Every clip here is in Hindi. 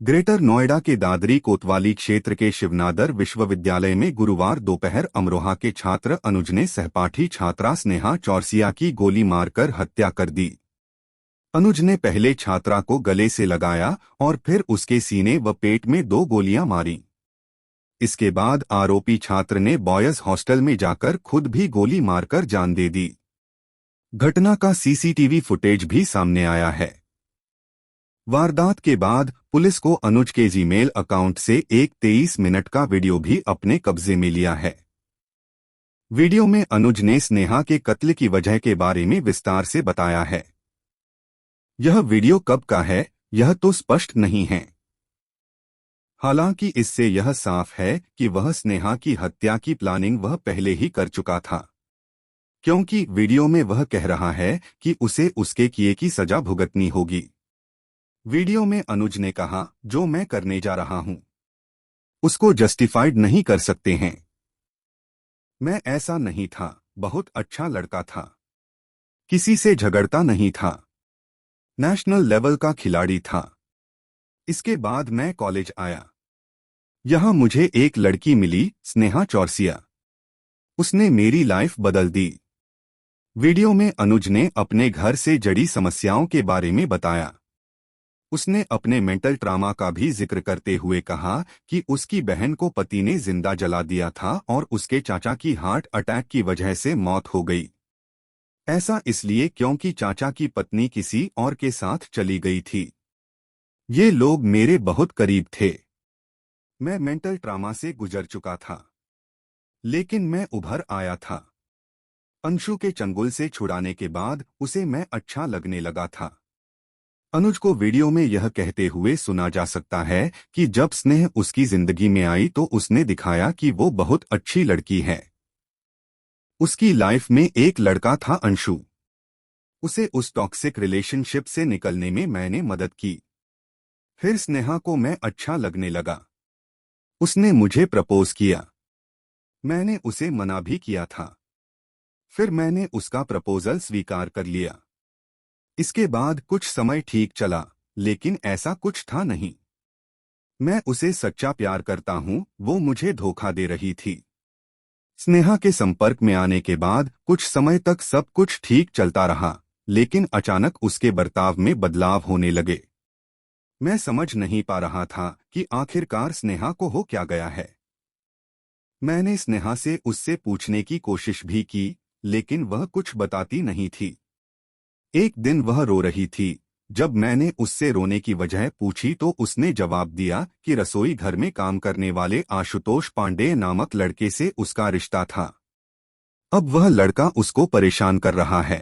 ग्रेटर नोएडा के दादरी कोतवाली क्षेत्र के शिवनादर विश्वविद्यालय में गुरुवार दोपहर अमरोहा के छात्र अनुज ने सहपाठी छात्रा स्नेहा चौरसिया की गोली मारकर हत्या कर दी। अनुज ने पहले छात्रा को गले से लगाया और फिर उसके सीने व पेट में 2 गोलियां मारी। इसके बाद आरोपी छात्र ने बॉयज हॉस्टल में जाकर खुद भी गोली मारकर जान दे दी। घटना का सीसीटीवी फुटेज भी सामने आया है। वारदात के बाद पुलिस को अनुज के जीमेल अकाउंट से एक 23 मिनट का वीडियो भी अपने कब्जे में लिया है। वीडियो में अनुज ने स्नेहा के कत्ल की वजह के बारे में विस्तार से बताया है। यह वीडियो कब का है, यह तो स्पष्ट नहीं है। हालांकि इससे यह साफ है कि वह स्नेहा की हत्या की प्लानिंग वह पहले ही कर चुका था, क्योंकि वीडियो में वह कह रहा है कि उसे उसके किए की सजा भुगतनी होगी। वीडियो में अनुज ने कहा, जो मैं करने जा रहा हूं उसको जस्टिफाइड नहीं कर सकते हैं। मैं ऐसा नहीं था, बहुत अच्छा लड़का था, किसी से झगड़ता नहीं था, नेशनल लेवल का खिलाड़ी था। इसके बाद मैं कॉलेज आया, यहां मुझे एक लड़की मिली, स्नेहा चौरसिया। उसने मेरी लाइफ बदल दी। वीडियो में अनुज ने अपने घर से जड़ी समस्याओं के बारे में बताया। उसने अपने मेंटल ट्रामा का भी जिक्र करते हुए कहा कि उसकी बहन को पति ने जिंदा जला दिया था और उसके चाचा की हार्ट अटैक की वजह से मौत हो गई। ऐसा इसलिए क्योंकि चाचा की पत्नी किसी और के साथ चली गई थी। ये लोग मेरे बहुत करीब थे। मैं मेंटल ट्रामा से गुजर चुका था, लेकिन मैं उभर आया था। अंशु के चंगुल से छुड़ाने के बाद उसे मैं अच्छा लगने लगा था। अनुज को वीडियो में यह कहते हुए सुना जा सकता है कि जब स्नेह उसकी जिंदगी में आई तो उसने दिखाया कि वो बहुत अच्छी लड़की है। उसकी लाइफ में एक लड़का था अंशु। उसे उस टॉक्सिक रिलेशनशिप से निकलने में मैंने मदद की। फिर स्नेहा को मैं अच्छा लगने लगा। उसने मुझे प्रपोज किया। मैंने उसे मना भी किया था। फिर मैंने उसका प्रपोजल स्वीकार कर लिया। इसके बाद कुछ समय ठीक चला, लेकिन ऐसा कुछ था नहीं। मैं उसे सच्चा प्यार करता हूं, वो मुझे धोखा दे रही थी। स्नेहा के संपर्क में आने के बाद कुछ समय तक सब कुछ ठीक चलता रहा, लेकिन अचानक उसके बर्ताव में बदलाव होने लगे। मैं समझ नहीं पा रहा था कि आखिरकार स्नेहा को हो क्या गया है। मैंने स्नेहा से उससे पूछने की कोशिश भी की, लेकिन वह कुछ बताती नहीं थी। एक दिन वह रो रही थी। जब मैंने उससे रोने की वजह पूछी तो उसने जवाब दिया कि रसोई घर में काम करने वाले आशुतोष पांडेय नामक लड़के से उसका रिश्ता था। अब वह लड़का उसको परेशान कर रहा है।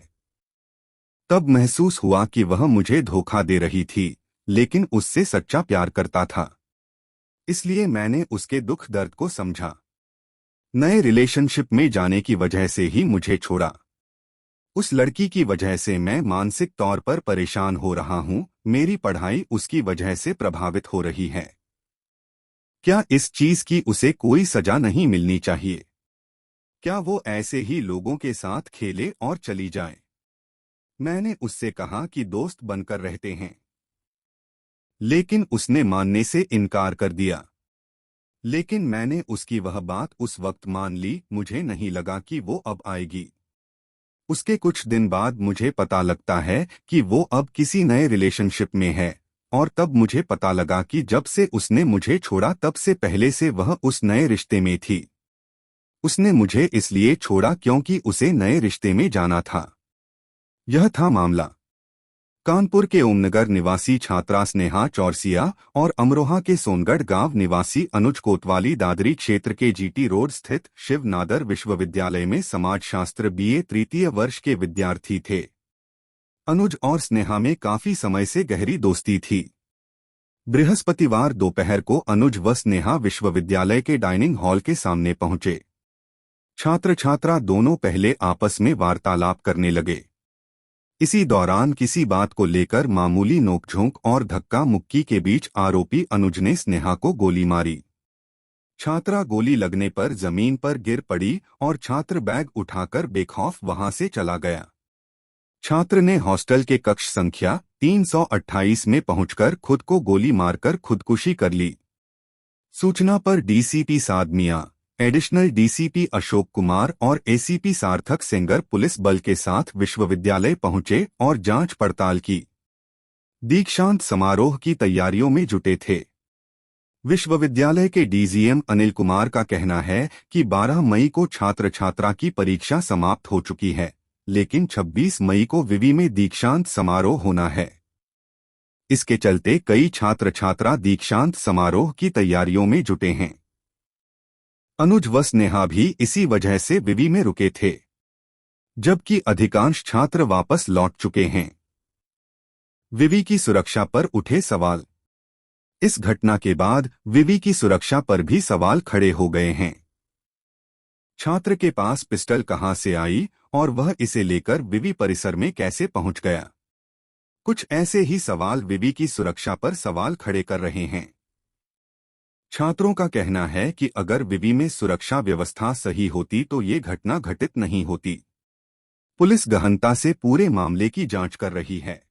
तब महसूस हुआ कि वह मुझे धोखा दे रही थी, लेकिन उससे सच्चा प्यार करता था। इसलिए मैंने उसके दुख दर्द को समझा। नए रिलेशनशिप में जाने की वजह से ही मुझे छोड़ा। उस लड़की की वजह से मैं मानसिक तौर पर परेशान हो रहा हूं। मेरी पढ़ाई उसकी वजह से प्रभावित हो रही है। क्या इस चीज की उसे कोई सजा नहीं मिलनी चाहिए? क्या वो ऐसे ही लोगों के साथ खेले और चली जाए? मैंने उससे कहा कि दोस्त बनकर रहते हैं, लेकिन उसने मानने से इनकार कर दिया। लेकिन मैंने उसकी वह बात उस वक्त मान ली। मुझे नहीं लगा कि वो अब आएगी। उसके कुछ दिन बाद मुझे पता लगता है कि वो अब किसी नए रिलेशनशिप में है, और तब मुझे पता लगा कि जब से उसने मुझे छोड़ा तब से पहले से वह उस नए रिश्ते में थी। उसने मुझे इसलिए छोड़ा क्योंकि उसे नए रिश्ते में जाना था। यह था मामला। कानपुर के ओमनगर निवासी छात्रा स्नेहा चौरसिया और अमरोहा के सोनगढ़ गांव निवासी अनुज कोतवाली दादरी क्षेत्र के जीटी रोड स्थित शिव नादर विश्वविद्यालय में समाजशास्त्र बीए तृतीय वर्ष के विद्यार्थी थे। अनुज और स्नेहा में काफी समय से गहरी दोस्ती थी। बृहस्पतिवार दोपहर को अनुज व स्नेहा विश्वविद्यालय के डाइनिंग हॉल के सामने पहुंचे। छात्र छात्रा दोनों पहले आपस में वार्तालाप करने लगे। इसी दौरान किसी बात को लेकर मामूली नोकझोंक और धक्का मुक्की के बीच आरोपी अनुज ने स्नेहा को गोली मारी। छात्रा गोली लगने पर जमीन पर गिर पड़ी और छात्र बैग उठाकर बेखौफ वहां से चला गया। छात्र ने हॉस्टल के कक्ष संख्या 328 में पहुंचकर खुद को गोली मारकर खुदकुशी कर ली। सूचना पर डीसीपी साद मियां, एडिशनल डीसीपी अशोक कुमार और एसीपी सार्थक सेंगर पुलिस बल के साथ विश्वविद्यालय पहुंचे और जांच पड़ताल की। दीक्षांत समारोह की तैयारियों में जुटे थे। विश्वविद्यालय के डीजीएम अनिल कुमार का कहना है कि 12 मई को छात्र छात्रा की परीक्षा समाप्त हो चुकी है, लेकिन 26 मई को विवि में दीक्षांत समारोह होना है। इसके चलते कई छात्र छात्रा दीक्षांत समारोह की तैयारियों में जुटे हैं। अनुज व स्नेहा भी इसी वजह से विवि में रुके थे, जबकि अधिकांश छात्र वापस लौट चुके हैं। विवि की सुरक्षा पर उठे सवाल। इस घटना के बाद विवि की सुरक्षा पर भी सवाल खड़े हो गए हैं। छात्र के पास पिस्टल कहां से आई और वह इसे लेकर विवि परिसर में कैसे पहुंच गया? कुछ ऐसे ही सवाल विवि की सुरक्षा पर सवाल खड़े कर रहे हैं। छात्रों का कहना है कि अगर विवि में सुरक्षा व्यवस्था सही होती तो ये घटना घटित नहीं होती। पुलिस गहनता से पूरे मामले की जांच कर रही है।